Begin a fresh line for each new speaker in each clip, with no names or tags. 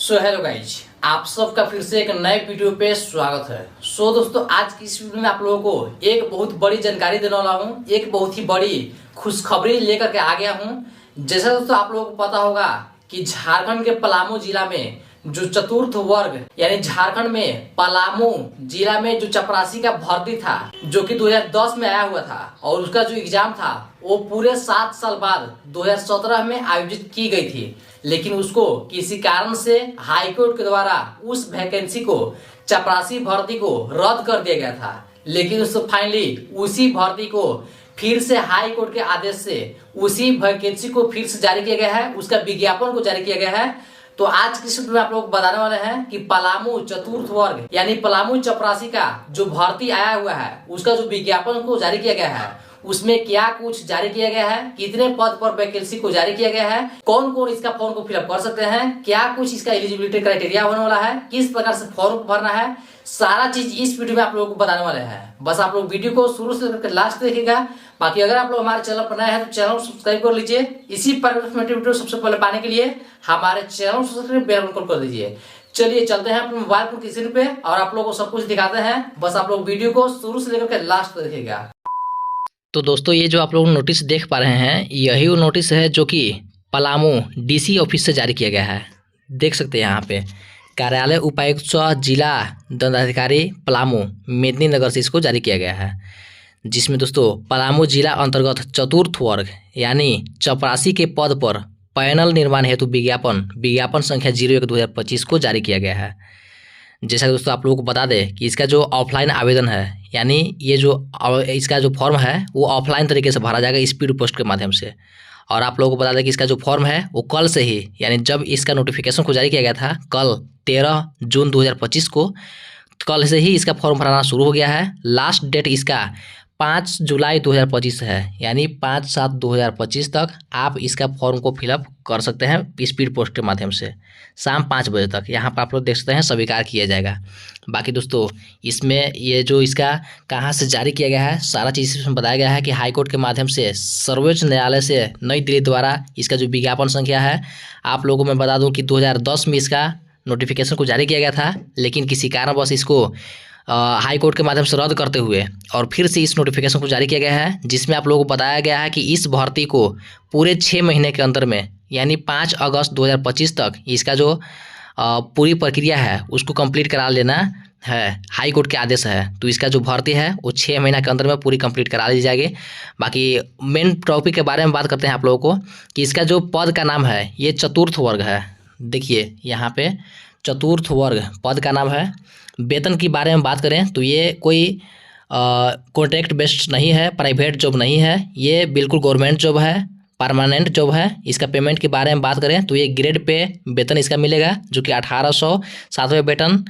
Hello guys, आप सबका फिर से एक नए वीडियो पे स्वागत है। दोस्तों, आज की इस वीडियो में आप लोगों को एक बहुत बड़ी जानकारी देने वाला हूँ। एक बहुत ही बड़ी खुशखबरी लेकर के आ गया हूँ। जैसा दोस्तों आप लोगों को पता होगा कि झारखंड के पलामू जिला में जो चतुर्थ वर्ग यानी झारखंड में पलामू जिला में जो चपरासी का भर्ती था, जो कि 2010 में आया हुआ था, और उसका जो एग्जाम था वो पूरे 7 साल बाद 2017 में आयोजित की गई थी। लेकिन उसको किसी कारण से हाई कोर्ट के द्वारा उस वैकेंसी को, चपरासी भर्ती को रद्द कर दिया गया था। लेकिन उसको फाइनली उसी भर्ती को फिर से हाई कोर्ट के आदेश से उसी वैकेंसी को फिर से जारी किया गया है, उसका विज्ञापन को जारी किया गया है। तो आज की वीडियो में आप लोग बताने वाले हैं कि पलामू चतुर्थ वर्ग यानी पलामू चपरासी का जो भर्ती आया हुआ है, उसका जो विज्ञापन को जारी किया गया है, उसमें क्या कुछ जारी किया गया है, कितने पद पर वैकेंसी को जारी किया गया है, कौन कौन इसका फॉर्म को फिलअप कर सकते हैं, क्या कुछ इसका एलिजिबिलिटी क्राइटेरिया होने वाला है, किस प्रकार से फॉर्म भरना है, सारा चीज इस वीडियो में आप लोगों को बताने वाले हैं। बस आप लोग वीडियो को शुरू से लेकर लास्ट देखिएगा। बाकी अगर आप लोग हमारे चैनल पर नए हैं तो चैनल को सब्सक्राइब कर लीजिए। इसी प्रकार की वीडियो सबसे पहले पाने के लिए हमारे चैनल को सब्सक्राइब बेल आइकन कर दीजिए। चलिए चलते हैं अपने मोबाइल फोन की स्क्रीन पे और आप लोगों को सब कुछ दिखाते हैं। बस आप लोग वीडियो को शुरू से लेकर लास्ट देखिएगा।
तो दोस्तों, ये जो आप लोग नोटिस देख पा रहे हैं, यही वो नोटिस है जो कि पलामू डीसी ऑफिस से जारी किया गया है। देख सकते हैं यहाँ पे कार्यालय उपायुक्त सह जिला दंडाधिकारी पलामू मेदिनीनगर से इसको जारी किया गया है। जिसमें दोस्तों पलामू जिला अंतर्गत चतुर्थ वर्ग यानी चपरासी के पद पर पैनल निर्माण हेतु विज्ञापन संख्या 01/2025 को जारी किया गया है। जैसा कि दोस्तों आप लोगों को बता दें कि इसका जो ऑफलाइन आवेदन है, यानी ये जो इसका जो फॉर्म है वो ऑफलाइन तरीके से भरा जाएगा स्पीड पोस्ट के माध्यम से। और आप लोगों को बता दें कि इसका जो फॉर्म है वो कल से ही, यानी जब इसका नोटिफिकेशन को जारी किया गया था कल 13 जून 2025 को, कल से ही इसका फॉर्म भराना शुरू हो गया है। लास्ट डेट इसका 5 जुलाई 2025 है, यानी 5/7/2025 तक आप इसका फॉर्म को फिलअप कर सकते हैं स्पीड पोस्ट के माध्यम से शाम 5 बजे तक। यहाँ पर आप लोग देख सकते हैं स्वीकार किया जाएगा। बाकी दोस्तों इसमें ये जो इसका कहाँ से जारी किया गया है, सारा चीज़ इसमें बताया गया है कि हाईकोर्ट के माध्यम से सर्वोच्च न्यायालय से नई दिल्ली द्वारा इसका जो विज्ञापन संख्या है, आप लोगों को मैं बता दूँ कि 2010 में इसका नोटिफिकेशन को जारी किया गया था। लेकिन किसी कारणवश इसको हाई कोर्ट के माध्यम से रद्द करते हुए और फिर से इस नोटिफिकेशन को जारी किया गया है, जिसमें आप लोगों को बताया गया है कि इस भर्ती को पूरे 6 महीने के अंदर में, यानी 5 अगस्त 2025 तक इसका जो पूरी प्रक्रिया है उसको कंप्लीट करा लेना है। हाई कोर्ट के आदेश है, तो इसका जो भर्ती है वो 6 महीना के अंदर में पूरी कंप्लीट करा ली जाएगी। बाकी मेन टॉपिक के बारे में बात करते हैं आप लोगों को कि इसका जो पद का नाम है ये चतुर्थ वर्ग है। देखिए यहाँ पे चतुर्थ वर्ग पद का नाम है। वेतन की बारे में बात करें तो ये कोई कॉन्ट्रैक्ट बेस्ड नहीं है, प्राइवेट जॉब नहीं है, ये बिल्कुल गवर्नमेंट जॉब है, परमानेंट जॉब है। इसका पेमेंट के बारे में बात करें तो ये ग्रेड पे वेतन इसका मिलेगा, जो कि 1800 7वें वेतन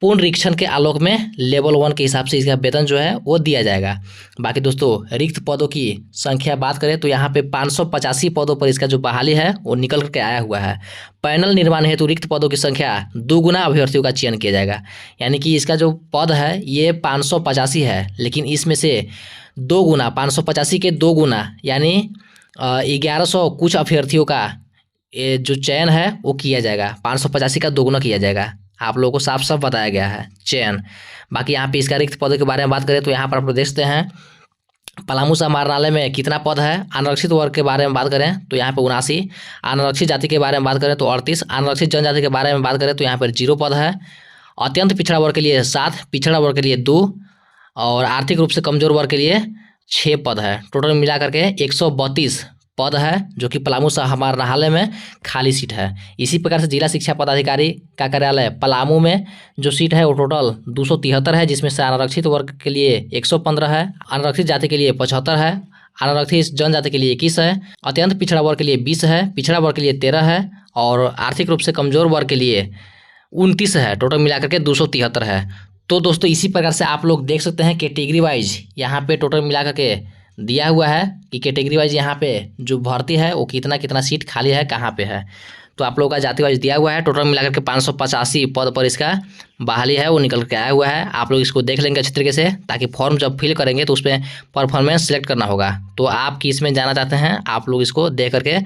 पूर्ण निरीक्षण के आलोक में लेवल 1 के हिसाब से इसका वेतन जो है वो दिया जाएगा। बाकी दोस्तों रिक्त पदों की संख्या बात करें तो यहाँ पे 585 पदों पर इसका जो बहाली है वो निकल करके आया हुआ है। पैनल निर्माण हेतु रिक्त पदों की संख्या 2 गुना अभ्यर्थियों का चयन किया जाएगा। यानी कि इसका जो पद है ये 585 है, लेकिन इसमें से 2 गुना 585 के 2 गुना यानी 1100 कुछ अभ्यर्थियों का जो चयन है वो किया जाएगा। 585 का 2 गुना किया जाएगा। आप लोगों को साफ साफ बताया गया है चयन। बाकी यहाँ पे इसका रिक्त पदों के बारे में बात करें तो यहाँ पर आप लोग देखते हैं पलामू समाहरणालय में कितना पद है। आरक्षित वर्ग के बारे में बात करें तो यहाँ पे 79, अनारक्षित जाति के बारे में बात करें तो 38, अनारक्षित जनजाति के बारे में बात करें तो यहाँ पर 0 पद है। अत्यंत पिछड़ा वर्ग के लिए 7, पिछड़ा वर्ग के लिए 2 और आर्थिक रूप से कमजोर वर्ग के लिए 6 पद है। टोटल मिला करके 132 पद है, जो कि पलामू समाहरणालय में खाली सीट है। इसी प्रकार से जिला शिक्षा पदाधिकारी का कार्यालय पलामू में जो सीट है वो टोटल 273 है, जिसमें से आरक्षित वर्ग के लिए 115 है, अनारक्षित जाति के लिए 75 है, अनारक्षित जनजाति के लिए 21 है, अत्यंत पिछड़ा वर्ग के लिए 20 है, पिछड़ा वर्ग के लिए 13 है और आर्थिक रूप से कमजोर वर्ग के लिए 29 है। टोटल मिलाकर के 273 है। तो दोस्तों इसी प्रकार से आप लोग देख सकते हैं कैटेगरी वाइज यहाँ पे टोटल मिला करके दिया हुआ है कि कैटेगरी वाइज यहाँ पे जो भर्ती है वो कितना कितना सीट खाली है, कहाँ पे है। तो आप लोगों का जाति वाइज दिया हुआ है। टोटल मिलाकर के 585 पद पर इसका बहाली है वो निकल के आया हुआ है। आप लोग इसको देख लेंगे अच्छी तरीके से, ताकि फॉर्म जब फिल करेंगे तो उसमें परफॉर्मेंस सेलेक्ट करना होगा। तो आप किस में जाना चाहते हैं आप लोग इसको देख करके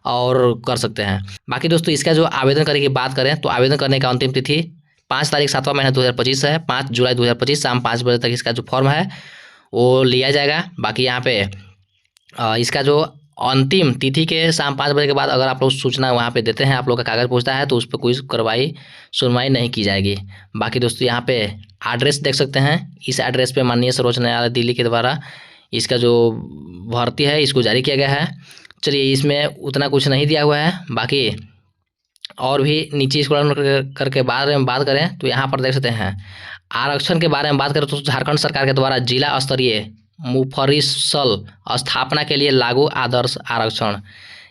और कर सकते हैं। बाकी दोस्तों इसका जो आवेदन करने की बात करें तो आवेदन करने का अंतिम तिथि 5 तारीख 7वां महीना 2025 है। 5 जुलाई 2025 शाम 5 बजे तक इसका जो फॉर्म है वो लिया जाएगा। बाकी यहाँ पे इसका जो अंतिम तिथि के शाम 5 बजे के बाद अगर आप लोग सूचना वहाँ पे देते हैं, आप लोग का कागज़ पहुँचता है, तो उस पर कोई कार्रवाई सुनवाई नहीं की जाएगी। बाकी दोस्तों यहाँ पे एड्रेस देख सकते हैं। इस एड्रेस पे माननीय सर्वोच्च न्यायालय दिल्ली के द्वारा इसका जो भर्ती है इसको जारी किया गया है। चलिए इसमें उतना कुछ नहीं दिया हुआ है। बाकी और भी नीचे स्क्रॉल करके बारे में बात करें तो यहाँ पर देख सकते हैं आरक्षण के बारे में बात करें तो झारखंड सरकार के द्वारा जिला स्तरीय मुफरिसल स्थापना के लिए लागू आदर्श आरक्षण।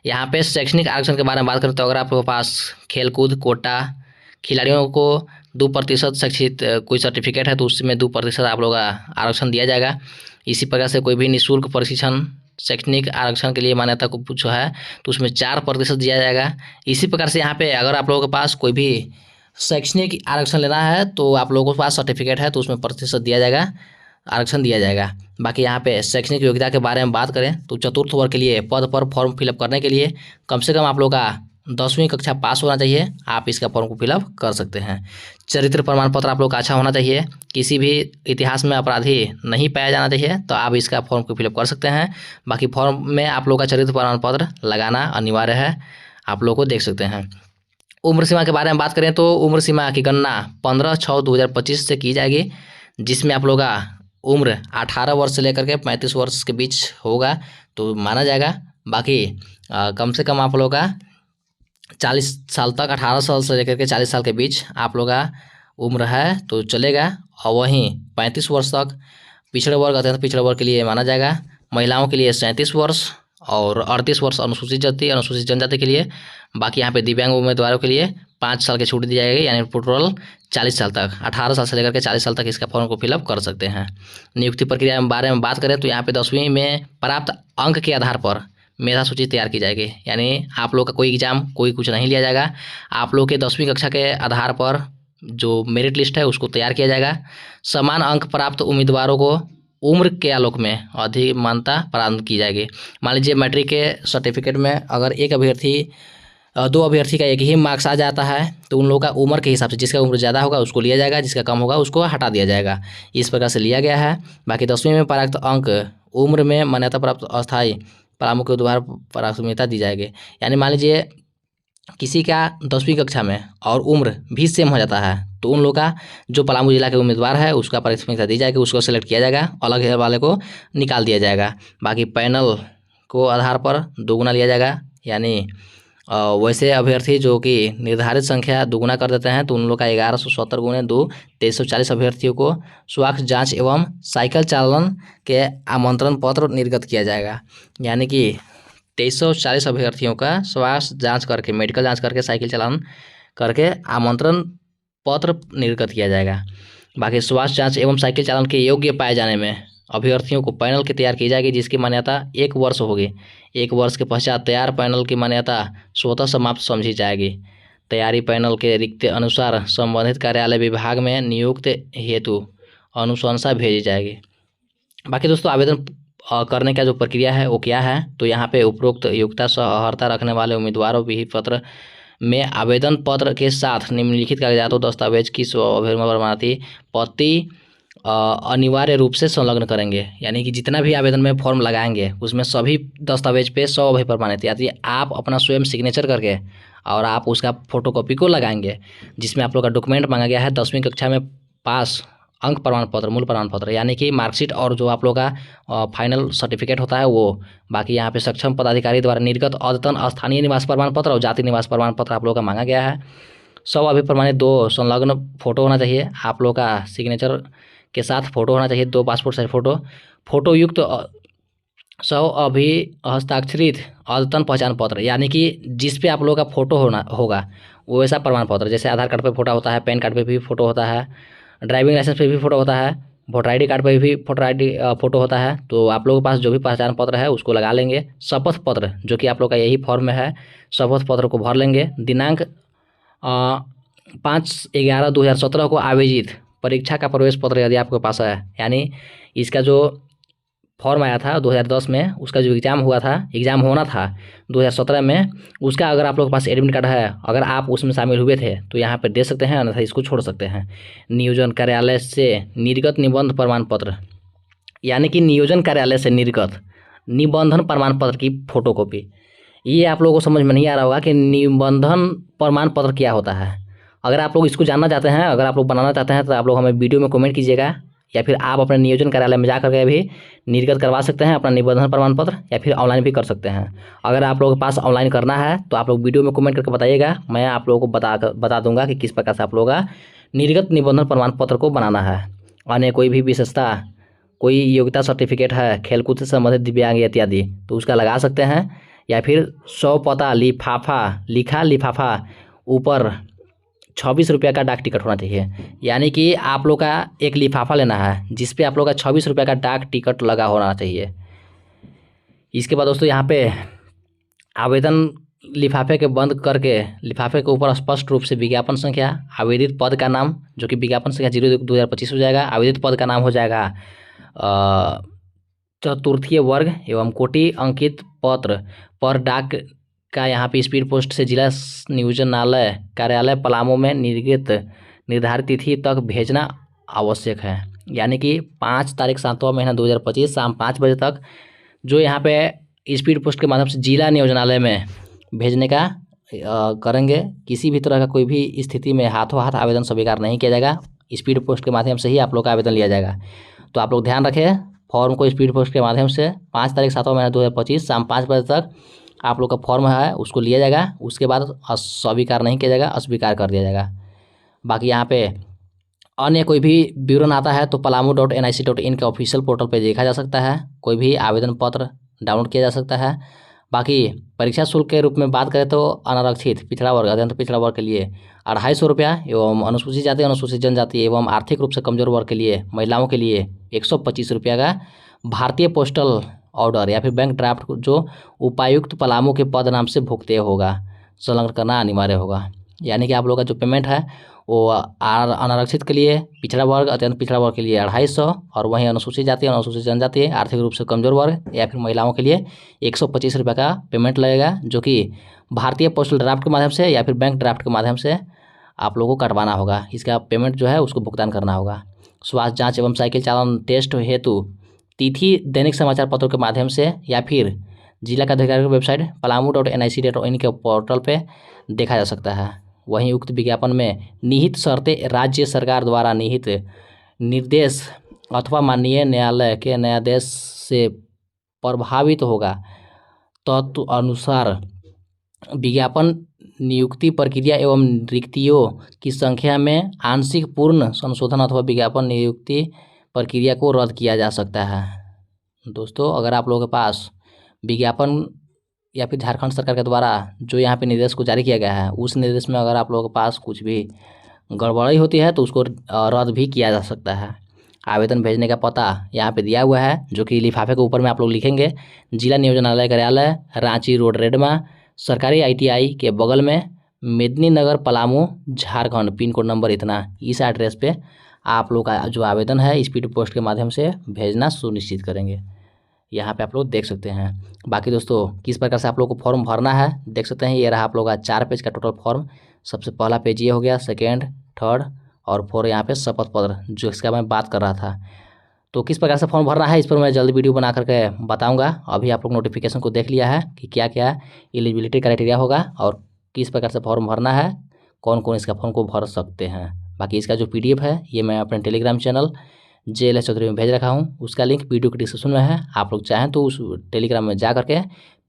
यहाँ पे शैक्षणिक आरक्षण के बारे में बात करें तो अगर आपके पास खेलकूद कोटा खिलाड़ियों को 2% शैक्षिक कोई सर्टिफिकेट है तो उसमें 2% आप लोग का आरक्षण दिया जाएगा। इसी प्रकार से कोई भी निःशुल्क प्रशिक्षण शैक्षणिक आरक्षण के लिए मान्यता को जो है तो उसमें 4% दिया जाएगा। इसी प्रकार से यहाँ पे अगर आप लोगों के पास कोई भी शैक्षणिक आरक्षण लेना है तो आप लोगों के पास सर्टिफिकेट है तो उसमें प्रतिशत दिया जाएगा, आरक्षण दिया जाएगा। बाकी यहाँ पे शैक्षणिक योग्यता के बारे में बात करें तो चतुर्थ वर्ग के लिए पद पर फॉर्म फिलअप करने के लिए कम से कम आप लोग का 10वीं कक्षा पास होना चाहिए। आप इसका फॉर्म को फिलअप कर सकते हैं। चरित्र प्रमाण पत्र आप लोग का अच्छा होना चाहिए। किसी भी इतिहास में अपराधी नहीं पाया जाना चाहिए तो आप इसका फॉर्म को फिलअप कर सकते हैं। बाकी फॉर्म में आप लोग का चरित्र प्रमाण पत्र लगाना अनिवार्य है, आप लोग को देख सकते हैं। उम्र सीमा के बारे में बात करें तो उम्र सीमा की गणना 15/6/2025 से की जाएगी, जिसमें आप लोग का उम्र 18 वर्ष से लेकर के 35 वर्ष के बीच होगा तो माना जाएगा। बाकी कम से कम आप लोग का 40 साल तक 18 साल से लेकर के 40 साल के बीच आप लोग का उम्र है तो चलेगा। और वहीं 35 वर्ष तक पिछड़े वर्ग अत्यंत पिछड़े वर्ग के लिए माना जाएगा। महिलाओं के लिए 37 वर्ष और 38 वर्ष अनुसूचित जाति अनुसूचित जनजाति के लिए। बाकी यहाँ पे दिव्यांग उम्मीदवारों के लिए 5 साल की छूट दी जाएगी, यानी टोटल 40 साल तक 18 साल से लेकर के 40 साल तक इसका फॉर्म को फिलअप कर सकते हैं। नियुक्ति प्रक्रिया के बारे में बात करें तो यहाँ पे 10वीं में प्राप्त अंक के आधार पर मेधा सूची तैयार की जाएगी, यानी आप लोग का कोई एग्जाम कोई कुछ नहीं लिया जाएगा। आप लोग के 10वीं कक्षा के आधार पर जो मेरिट लिस्ट है उसको तैयार किया जाएगा। समान अंक प्राप्त उम्मीदवारों को उम्र के आलोक में अधिक मान्यता प्रदान की जाएगी। मान लीजिए मैट्रिक के सर्टिफिकेट में अगर एक अभ्यर्थी 2 अभ्यर्थी का एक ही मार्क्स आ जाता है तो उन लोगों का उम्र के हिसाब से जिसका उम्र ज़्यादा होगा उसको लिया जाएगा, जिसका कम होगा उसको हटा दिया जाएगा। इस प्रकार से लिया गया है। बाकी 10वीं में प्राप्त अंक उम्र में मान्यता प्राप्त अस्थायी प्रामुख्य के द्वारा प्राथमिकता दी जाएगी। यानी मान लीजिए किसी का 10वीं कक्षा में और उम्र भी सेम हो जाता है तो उन लोग का जो पलामू जिला के उम्मीदवार है उसका प्राथमिकता दी जाएगी, उसको सेलेक्ट किया जाएगा, अलग वाले को निकाल दिया जाएगा। बाकी पैनल को आधार पर दोगुना लिया जाएगा, यानी वैसे अभ्यर्थी जो कि निर्धारित संख्या दोगुना कर देते हैं तो उन लोग का 1170 गुणे 2 2340 अभ्यर्थियों को स्वास्थ्य जांच एवं साइकिल चालन के आमंत्रण पत्र निर्गत किया जाएगा। यानी कि 2340 अभ्यर्थियों का स्वास्थ्य जांच करके मेडिकल जांच करके साइकिल चालन करके आमंत्रण पत्र निर्गत किया जाएगा। बाकी स्वास्थ्य जांच एवं साइकिल चालन के योग्य पाए जाने में अभ्यर्थियों को पैनल की तैयार की जाएगी, जिसकी मान्यता 1 वर्ष होगी। 1 वर्ष के पश्चात तैयार पैनल की मान्यता स्वतः समाप्त समझी जाएगी। तैयारी पैनल के रिक्त अनुसार संबंधित कार्यालय विभाग में नियुक्त हेतु अनुशंसा भेजी जाएगी। बाकी दोस्तों आवेदन करने का जो प्रक्रिया है वो क्या है, तो यहाँ पे उपरोक्त योग्यता सह अर्हता रखने वाले उम्मीदवारों विहित पत्र में आवेदन पत्र के साथ निम्नलिखित कागजातों दस्तावेज की प्रमाणित प्रति अनिवार्य रूप से संलग्न करेंगे। यानी कि जितना भी आवेदन में फॉर्म लगाएंगे उसमें सभी दस्तावेज पे 100 अभी प्रमाणित, यानी आप अपना स्वयं सिग्नेचर करके और आप उसका फोटोकॉपी को लगाएंगे, जिसमें आप लोग का डॉक्यूमेंट मांगा गया है 10वीं कक्षा में पास अंक प्रमाण पत्र मूल प्रमाण पत्र, यानी कि मार्कशीट और जो आप लोग का फाइनल सर्टिफिकेट होता है वो। बाकी यहाँ पे सक्षम पदाधिकारी द्वारा निर्गत अद्यतन स्थानीय निवास प्रमाण पत्र और जाति निवास प्रमाण पत्र आप लोग का मांगा गया है। 100 अभी प्रमाणित 2 संलग्न फोटो होना चाहिए, आप लोग का सिग्नेचर के साथ फोटो होना चाहिए, 2 पासपोर्ट साइज फोटो युक्त 100 अभी हस्ताक्षरित अद्यतन पहचान पत्र, यानी कि जिस पे आप लोग का फोटो होगा वो वैसा प्रमाण पत्र, जैसे आधार कार्ड पे फोटो होता है, पैन कार्ड पे भी फोटो होता है, ड्राइविंग लाइसेंस पे भी फोटो होता है, वोटर आईडी कार्ड पर भी फोटो होता है। तो आप लोगों के पास जो भी पहचान पत्र है उसको लगा लेंगे। शपथ पत्र जो कि आप लोग का यही फॉर्म में है, शपथ पत्र को भर लेंगे। दिनांक 5/11/2017 को आयोजित परीक्षा का प्रवेश पत्र यदि आपके पास है, यानी इसका जो फॉर्म आया था 2010 में, उसका जो एग्ज़ाम होना था 2017 में, उसका अगर आप लोग के पास एडमिट कार्ड है, अगर आप उसमें शामिल हुए थे तो यहाँ पर दे सकते हैं, अन्यथा इसको छोड़ सकते हैं। नियोजन कार्यालय से निर्गत निबंधन प्रमाण पत्र, यानी कि नियोजन कार्यालय से निर्गत निबंधन प्रमाण पत्र की फोटोकॉपी। ये आप लोगों को समझ में नहीं आ रहा होगा कि निबंधन प्रमाण पत्र क्या होता है। अगर आप लोग इसको जानना चाहते हैं, अगर आप लोग बनाना चाहते हैं, तो आप लोग हमें वीडियो में कमेंट कीजिएगा, या फिर आप अपने नियोजन कार्यालय में जा करके भी निर्गत करवा सकते हैं अपना निबंधन प्रमाण पत्र, या फिर ऑनलाइन भी कर सकते हैं। अगर आप लोगों के पास ऑनलाइन करना है तो आप लोग वीडियो में कमेंट करके बताइएगा, मैं आप लोगों को बता दूंगा कि किस प्रकार से आप लोगों का निर्गत निबंधन प्रमाण पत्र को बनाना है। अन्य कोई भी विशेषता, कोई योग्यता सर्टिफिकेट है, खेलकूद से संबंधित दिव्यांग इत्यादि, तो उसका लगा सकते हैं। या फिर 100 पता लिफाफा ऊपर 26 रुपये का डाक टिकट होना चाहिए, यानी कि आप लोग का एक लिफाफा लेना है जिस पे आप लोग का 26 रुपये का डाक टिकट लगा होना चाहिए। इसके बाद दोस्तों यहाँ पे आवेदन लिफाफे के बंद करके लिफाफे के ऊपर स्पष्ट रूप से विज्ञापन संख्या, आवेदित पद का नाम, जो कि विज्ञापन संख्या 0/2025 हो जाएगा। आवेदित पद का नाम हो जाएगा चतुर्थीय वर्ग एवं कोटि अंकित पत्र पर डाक का यहाँ पे स्पीड पोस्ट से जिला नियोजनालय कार्यालय पलामू में निर्धारित तिथि तक भेजना आवश्यक है, यानी कि 5 तारीख 7वां महीना 2025 शाम 5 बजे तक जो यहाँ पे स्पीड पोस्ट के माध्यम से जिला नियोजनालय में भेजने का करेंगे। किसी भी तरह का कोई भी स्थिति में हाथों हाथ आवेदन स्वीकार नहीं किया जाएगा, स्पीड पोस्ट के माध्यम से ही आप लोग का आवेदन लिया जाएगा। तो आप लोग ध्यान रखें, फॉर्म को स्पीड पोस्ट के माध्यम से 5 तारीख 7वां महीना 2025 शाम 5 बजे तक आप लोग का फॉर्म है उसको लिया जाएगा। उसके बाद स्वीकार नहीं किया जाएगा, अस्वीकार कर दिया जाएगा। बाकी यहाँ पे अन्य कोई भी विवरण आता है तो palamu.nic.in के ऑफिशियल पोर्टल पे देखा जा सकता है, कोई भी आवेदन पत्र डाउनलोड किया जा सकता है। बाकी परीक्षा शुल्क के रूप में बात करें तो अनारक्षित पिछड़ा वर्ग, अत्यंत पिछड़ा वर्ग के लिए 250 रुपया एवं अनुसूचित जाति, अनुसूचित जनजाति एवं आर्थिक रूप से कमजोर वर्ग के लिए, महिलाओं के लिए 125 रुपया का भारतीय पोस्टल ऑर्डर या फिर बैंक ड्राफ्ट जो उपायुक्त पलामू के पद नाम से भुगतेय होगा, संलग्न करना अनिवार्य होगा। यानी कि आप लोग का जो पेमेंट है वो अनारक्षित के लिए, पिछड़ा वर्ग, अत्यंत पिछड़ा वर्ग के लिए 250, और वहीं अनुसूचित जाति, अनुसूचित जनजाति, आर्थिक रूप से कमजोर वर्ग या फिर महिलाओं के लिए 125 रुपये का पेमेंट लगेगा, जो कि भारतीय पोस्टल ड्राफ्ट के माध्यम से या फिर बैंक ड्राफ्ट के माध्यम से आप लोगों को कटवाना होगा। इसका पेमेंट जो है उसको भुगतान करना होगा। स्वास्थ्य जाँच एवं साइकिल चालन टेस्ट हेतु तिथि दैनिक समाचार पत्रों के माध्यम से या फिर जिला का अधिकारी वेबसाइट palamu.nic.in के पोर्टल पे देखा जा सकता है। वहीं उक्त विज्ञापन में निहित शर्तें राज्य सरकार द्वारा निहित निर्देश अथवा माननीय न्यायालय के न्यायाधीश से प्रभावित होगा तत्व अनुसार विज्ञापन नियुक्ति प्रक्रिया एवं रिक्तियों की संख्या में आंशिक पूर्ण संशोधन अथवा विज्ञापन नियुक्ति प्रक्रिया को रद्द किया जा सकता है। दोस्तों, अगर आप लोगों के पास विज्ञापन या फिर झारखंड सरकार के द्वारा जो यहाँ पे निर्देश को जारी किया गया है उस निर्देश में अगर आप लोगों के पास कुछ भी गड़बड़ी होती है तो उसको रद्द भी किया जा सकता है। आवेदन भेजने का पता यहाँ पे दिया हुआ है, जो कि लिफाफे के ऊपर में आप लोग लिखेंगे। जिला नियोजनालय कार्यालय, रांची रोड, रेडमा, सरकारी ITI के बगल में, Medininagar, Palamu, Jharkhand, pin code number इतना। इस एड्रेस पे आप लोग का जो आवेदन है स्पीड पोस्ट के माध्यम से भेजना सुनिश्चित करेंगे। यहाँ पे आप लोग देख सकते हैं। बाकी दोस्तों, किस प्रकार से आप लोग को फॉर्म भरना है देख सकते हैं। ये रहा आप लोग का 4 पेज का टोटल फॉर्म। सबसे पहला पेज ये हो गया, सेकेंड, थर्ड और 4 यहाँ पे शपथ पत्र, जो इसका मैं बात कर रहा था। तो किस प्रकार से फॉर्म भरना है इस पर मैं जल्दी वीडियो बना करके बताऊँगा। अभी आप लोग नोटिफिकेशन को देख लिया है कि क्या क्या एलिजिबिलिटी क्राइटेरिया होगा और किस प्रकार से फॉर्म भरना है, कौन कौन इसका फॉर्म को भर सकते हैं। बाकी इसका जो PDF है ये मैं अपने टेलीग्राम चैनल JLS चौधरी में भेज रखा हूँ, उसका लिंक वीडियो के डिस्क्रिप्शन में है। आप लोग चाहें तो उस टेलीग्राम में जा करके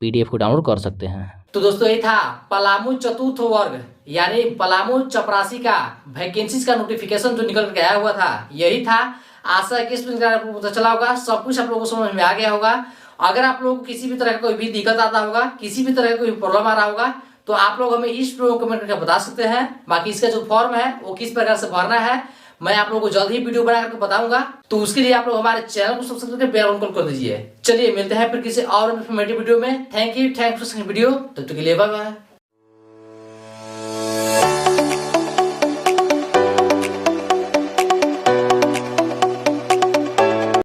PDF को डाउनलोड कर सकते हैं।
तो दोस्तों, ये था पलामू चतुर्थ वर्ग यानी पलामू चपरासी का वैकेंसीज का नोटिफिकेशन जो निकल के आया हुआ था, यही था। आशा है कि इसमें आपको पता चला होगा, सब कुछ आप लोगों को समझ में आ गया होगा। अगर आप लोगों को किसी भी तरह का कोई भी दिक्कत आता होगा, किसी भी तरह का कोई प्रॉब्लम आ रहा होगा, तो आप लोग हमें इस वीडियो को कमेंट करके बता सकते हैं। बाकी इसका जो फॉर्म है वो किस प्रकार से भरना है, मैं आप लोगों को जल्द ही वीडियो बना करके बताऊंगा। तो उसके लिए आप लोग हमारे चैनल को सब्सक्राइब करके बेल आइकन कर दीजिए। चलिए मिलते हैं फिर किसी और इन्फॉर्मेटिव वीडियो में। Thank you for video. तब तक के लिए बाय बाय।